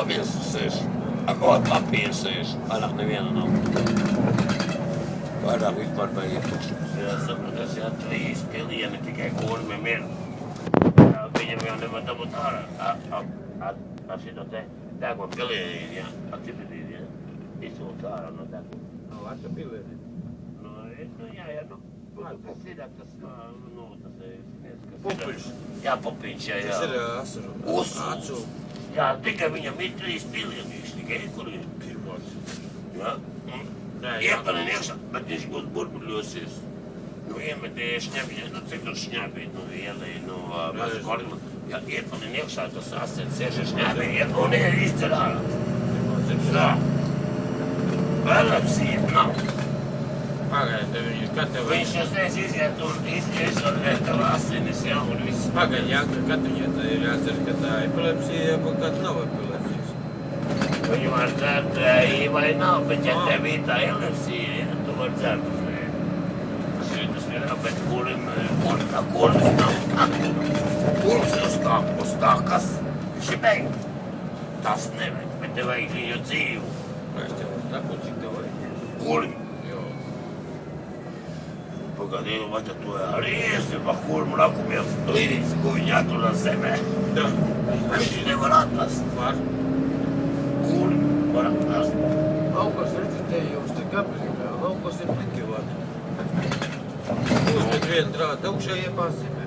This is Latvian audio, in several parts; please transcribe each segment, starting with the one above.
viens uz 6. Ko papīra 6. Vairāk neviena nav. Vairāk vispār beigas tukšums. Jā, sapraties, jā, 3 pilieni tikai kurmiem ir. Viņam jau nevar dabūt ārā. Ar šito te dēkot pilieni, jā, ar cipidīdi, jā. Izsūts ārā no dēkot. Nav ar to pilieni? Jā, kas ir, tas, tas ir, Pupiņš. Jā, pupiņš, jā. Tas ir acu. Jā, tikai viņam ir 3 pilienīši, tikai kur ir. Pirmos. Jā. Iepalien iekšā, bet viņš būs burbuļosies. Iemetēja šņapiņā, cik tur šņapīt, ielēja, maz korima. Jā, iepalien iekšā, tas asins sieši šņapīja, un izcer ārā. Tā. Elepsija nav. Pagaid, viņš katru... Viņš uzreiz iziet un izolēt tev asinis, jā, un viss. Pagaid, Janka, kad viņai tā ir jācer, ka tā epilepsija, vai kad nav epilepsijas? Viņu var dzert vai nav, bet ja tev ir tā epilepsija, tu var dzert uzreiz. Tas ir, bet kurim nav. Kuris uzkāp uz tā, kas viņš ir beigts. Tas nevajag, bet tev vajag viņu dzīvu. Vai es tev taku, cik tev vajag? Kurim? Pagaidīju, vai tad to arī esi pa kurmu rakumiem līdzi, ko viņi atrunā zemē. Jā. Viņš nevar atrast. Var. Kurmi var atrast. Laukos redzat, te jums te Gabrielā, laukos ir plikivāti. Uzmet vienu drātu augšā iepās zemē.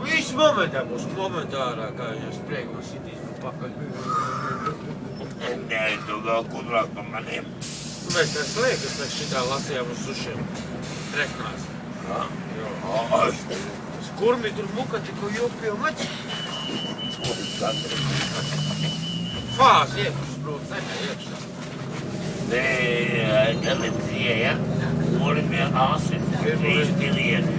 Viss momentā būs momentārā, kā viņam sprieguma sitīs pakaļ. Nē, tu vēl kudrāk pa maniem. Mēs tās liekas, mēs šitā lasījām uz sušiem. Treknās. Jā. Kurmi tur muka tiku jopie mači. Fās iekšprūt zemē iekšā. Nē, elepsija, ja? Kurmi asins, 3 pilieni.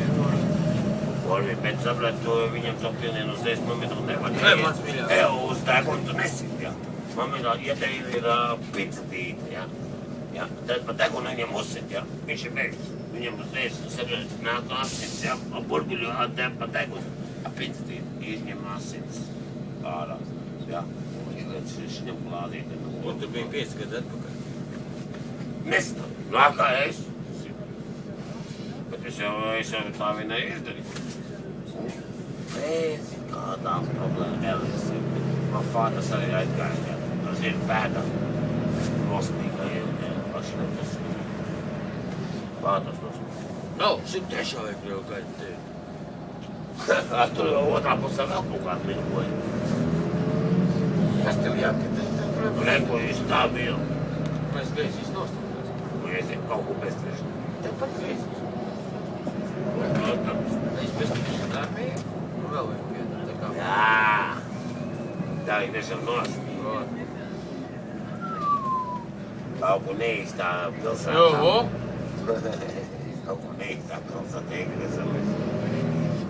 Kurmi, bet saprat, to viņam to pilienu uzreiz momentu nevar. Mans mīļāk. Uz dēkonu tu nesit, jā. Momentā, ja tev ir picatīte, jā. Jā, tad pa dēkonu viņam uzsit, jā. Viņš ir beigts. Viņam uzreiz nāk asins, jā, burbuļu atdēm pa degunu, picatīti, izņem asins ārā, jā, un ieliec šņem klādīti. Un tu biji 5 gadu atpakaļ? Nesam, nākā es. Bet es jau tā vienai izdarīju. Nezinu, kādām problēma elasība. Man fātas arī aizgāja, tas ir pēdā. Rostīgā ielē, paši nekas. Fātas nosmīgi. Nav, 103. vajag jau gaida tevi. Tur otrā pusē vēl kaut kāda mirgoja. Kas tev jāpietev? Rekoju stābīju. Mēs gaisīs nostājās. Un es zinu, kaut ko beztrieši. Tev pat gaisīs. Protams. Mēs beztrieši darbīja. Un vēl vajag piedāt, tā kā. Jā. Tā ir nešam nost. Kaut ko neīstā pilsētā. Joho. Kaut ko neīstā pilsētā iegresamies.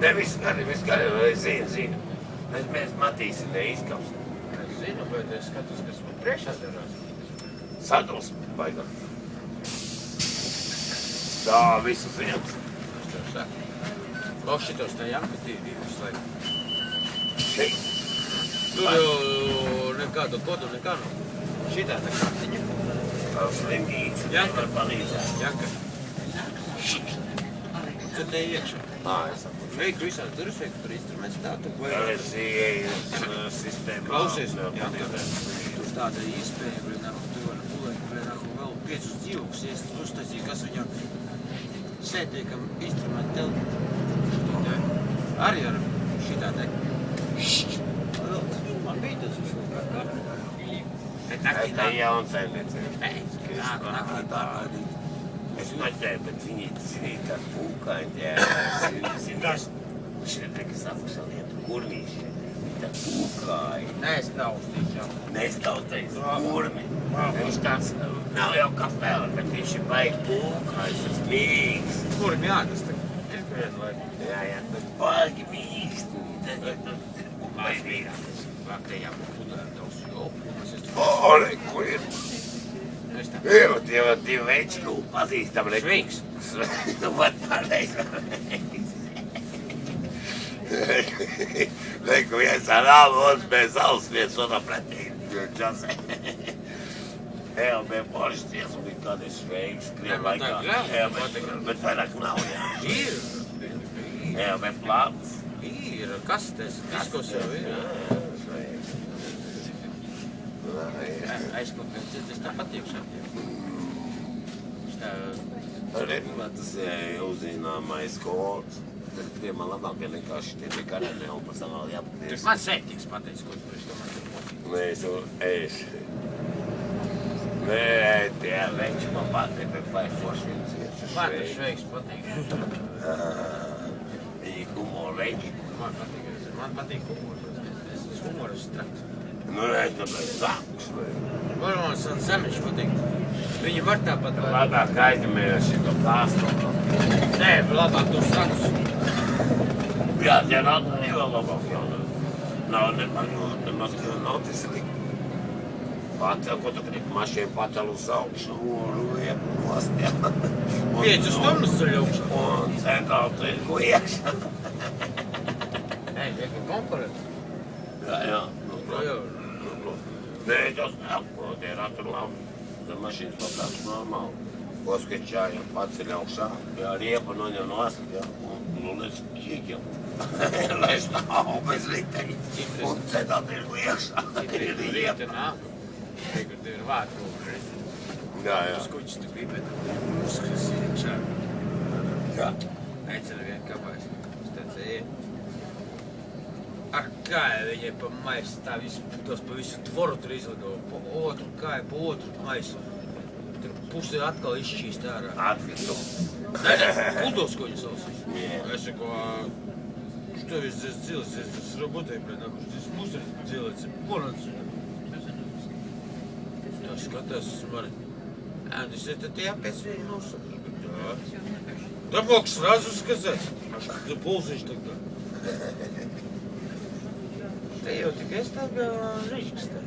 Ne, viss gari, zinu. Mēs matīsim, neizkapsim. Es zinu, bet es skatos, kas man priekšā darās. Sadusmi, baigā. Tā, visus viens. Es tev saku. Lūk šitos tā jāmpatīvi visu laiku. Šeit. Tur jau nekādu kodu nekā nav. Šitā tā kartiņa. Slimnīca. Janka. Nevar palīdzēt. Janka. Tad te iekšā. Es saprotu. Veiku visās durvis, veiku par instrumentu stātu. LSI sistēma. Klausies, Janka. Tur tāda iespēja, tu vari pulēt, vēl 5 dzīvokus iest uztaisīt, kas viņam sētiekam instrumentu telpu. Arī ar šitā te. Man bija tas vislabāk karta. Bet naktī Tā ir jauna saimniecība. naktī pārbaudīt. Es noķēju, bet viņi zinīja, kā pūkaini, zinies, šeit nekas apakšā lietu, kurmīši, tā pūkaini. Nestautējis, kurmi. Viņš tāds nav jau kā pēle, bet viņš ir baigi pūkājs, tas mīgs. Kurmi jātas tagad? Ir vien vai? Jā, bet baigi mīgs. Baigi mīgs. Laktējā pudrā tavs jopu. O, ko ir? Jā, tie veči, ko pazīstam. Sveiks. Nu, pat pareiz. Reku viens ar alu, otrs bez alus, viens otram pretī. Džasē. Bija pošas dziesma, bija kādreiz Šveiks, Krievu laikā. Bet vairāk nav, jā. Ir. Bija plāns. Ir, kastes, diskos jau ir. Aizpakaļ, tas tā patīk šādiem. Arī tas uzzināmais kods. Tie man labāk bija nekā šitie bija karameli un pēc tam vēl jāpaties. Tas man sētīgs pateicis, ko tu priekš tomēr ir mocīt. Nē, tie veči man patīk, bet vai forši viens iet. Man tas Šveiks patīk. Viņi humor veči. Man patīk humors. Es humoras straks. Nu, es tāpēc sāks, vai? Varmans un Zemiņš patīk. Viņi var tāpat vai? Labāk aizdomējies šito plāstu. Nē, labāk tos straks. Jā, tie nav vēl labāk jau. Nav nemaz tas slikti. Pacel, ko tu gribi, mašīnu pacel uz augšu, liek nost, jā. 5 stundas ceļ augšā. Un centrāli tirgu iekšā. Nē, tiek konkurence. Jā. Jā. Nē, tas neko, tie ir atrunām. Tad mašīnas vēl tāds normāli. Poskečājam, paceļ augšā, jā, riepa noņem nost, jā. Un līdz ķīķiem. Lai stāv bez riteņi. Un centrāli tirgu iekšā. Rīta nāk. Tagad tev ir vārtu. Jā. Uz kuģis tu gribēt. Uzskras iekšā. Jā. Aicinu vien kāpēc. Es tāds ar kāju viņai pa maisu tā visu, tos pa visu tvoru tur izlido. Pa otru kāju, pa otru maisu. Tur pusi atkal izšķīst ārā. Atkrito. Nē, kuldos ko viņa sausīs. Jā. Es saku, что здесь делать? Здесь работаем, блин, здесь мусор делается. Вон отсюда. Tā skatās uz mani. Андис, это ты опять своим носом? Да. Да мог сразу сказать. Ты ползаешь тогда. Ты jau tikai stāvā rīķis tā.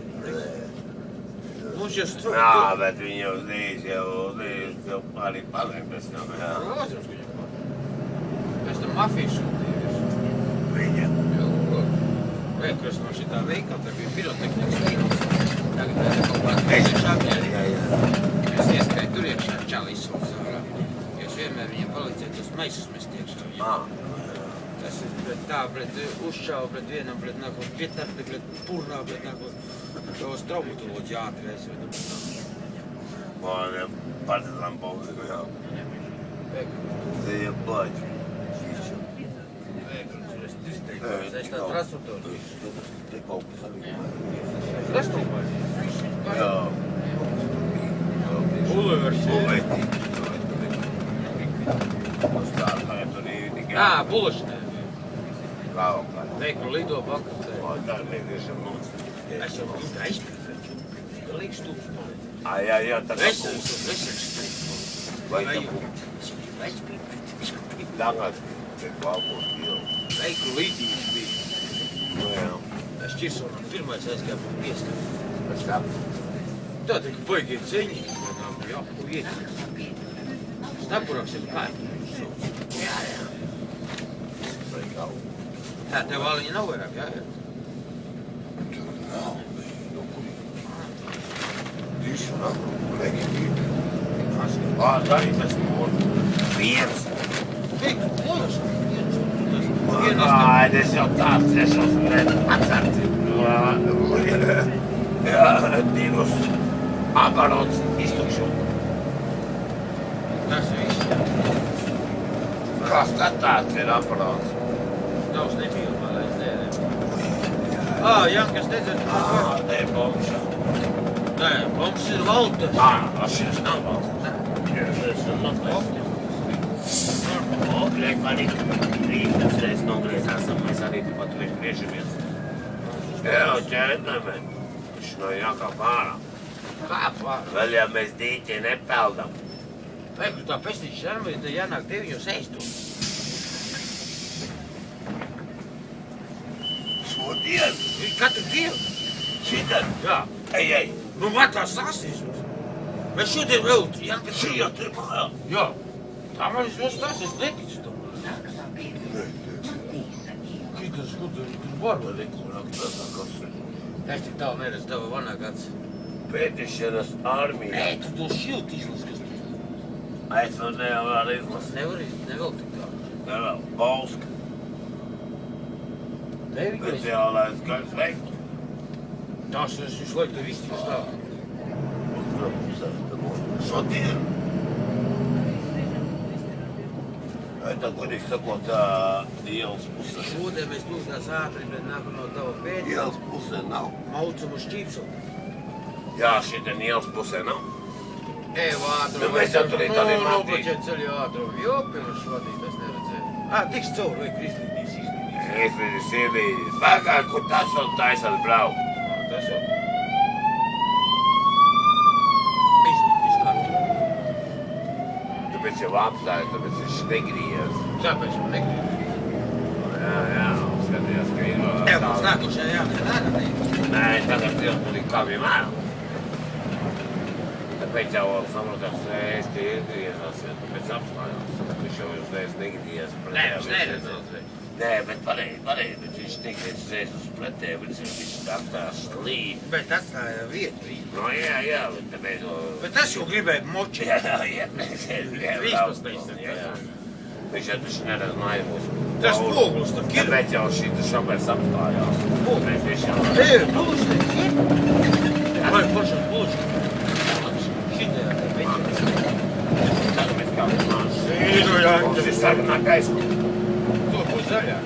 Mums jau strūk. Jā, bet viņi jau uzreiz jau arī paliek pēc tam, jā. Protams, ka jau paliek. Pēc tam mafiju sūtījuši. Viņa. Kas no šitā veikala, tā bija pirotehnikas veikals. Tagad mēs kaut kādā iekšā apģēri. Es ieskrēju tur iekšā, čali izsūks ārā. Jo es vienmēr viņam palīdzēju tos maisus mest iekšā. Tas ir pret tā, pret uzšķāvu, pret vienam, pret nāko, pietarti, pret purnā, pret nāko. Tos traumatoloģi ātri aizvedu. Man partizan polziku, jā. Te je plać. Es tādu rasutonu. Te kaut kas arī. Rastulmāji? Jā. Bulevers. Uzstādāja tur ir tikai. Ā, Bulašanē. Laukā. Veiklu lido bakatē. Tā ir vienkārši mums. Es jau būtu aizpildīt. Galīgs tūks paliek. Jā, tā kā Vai tagad te klāpot jau. Veiklu līdības bija. Nu jā. Es Čirsonam pirmais aizgāju pa pieskatu. Pēc kā? Tā tikai baigie ceņi. Jā, ko iet. Stabburaks ir kāju. Jā. Vai jau. Tā, tev vāliņa nav vairāk, jā? Tur nav. Visu nav. Lekīgi. Tā ir tas mūru. Viens. Veiklu Bulašanē. Es jau tāds esmu atcerti. Jā, divus aparātus iztukšu. Tas viss. Kas tad tāds ir aparāts? Tavs nebija, man lai nē. Jankas teica, Te ir bomša. nē, mums ir Valters. Šis nav valsts. Šis ir noslēgts. Liek arī trīs reizes nogriezās, un mēs arī pat tur griežamies. Jā, ķēdnēmēn. Viņš no jākāp ārā. Kāp vārā. Vēl jau mēs dīķi nepeldam. Veiklu tā pestīša šarmai, tad jānāk 9 ēstos. Šodien? Katru dienu. Šitan? Jā. Ej. Nu, man tā sasīšos. Mēs šodien vēl, Jankas. Šī jau tur mājā. Jā. Tā man es vēl stāst, es neticu tam. tas kur tur var. Likurāks tas ir. Es tik tālu neredzu tavu vanagats. Pētišanas armija. Ej, tu to šilti izlas, kas tur. Es vēl nevar izlasīt. Nevēl tik tālu. Nevēl. Polska. Speciālais gaļas veikls. Tās es visu laiku tev iztīju stāvu. Šodien. Tā, godīgi sakot, ielas pusē. Šodien mēs dūstās ātri, bet nākam no tava pēdējā. Ielas pusē nav. Maucam uz šķīpsu. Jā, šitien ielas pusē nav. Eju ātru. Nu, mēs jau tur ir tādiem matī. Nopaķēt ceļu ātru. Jo, pirms vadīt, es neredzēju. Tiks cauri, vai Kristīdīs izlīdīs. Izlīdīs, ielīdīs. Pagāj, kur tas vēl taisās braukt? Tas jau. Izlīdīs kartu. Tāpēc jau apstājas, tāpēc viņš negriež. Kāpēc jau negrib? Jā, skatījās, ka ir vēl. Jā, mums nākošajā jānē. Nē, tagad pilnīgi kā vienmēr. Tāpēc jau saprotās, es tie iegriezās, tāpēc apstājās. Viņš jau uzreiz negriež. Nē, viņš neredzēs. Nē, bet pareizi, bet viņš negriež uzreiz uz pretēju, viņš apstājās slīd. Bet atstāja vietu. No jā, bet tāpēc... Bet tas jau gribēja močīt. Jā. 13. Viņš jau taču neredz mājumos. Tas poguls tak ir. Tāpēc jau šita šobrīd apstājās. Poguls. Viņš jau... Pulušnieks ir? Vai pašam pulušnieks? Šitajā te beķi. Tagad mēs kā vienmēr. Sīru, jā. Mums ir sarunā gaisma. Tur būs zaļā.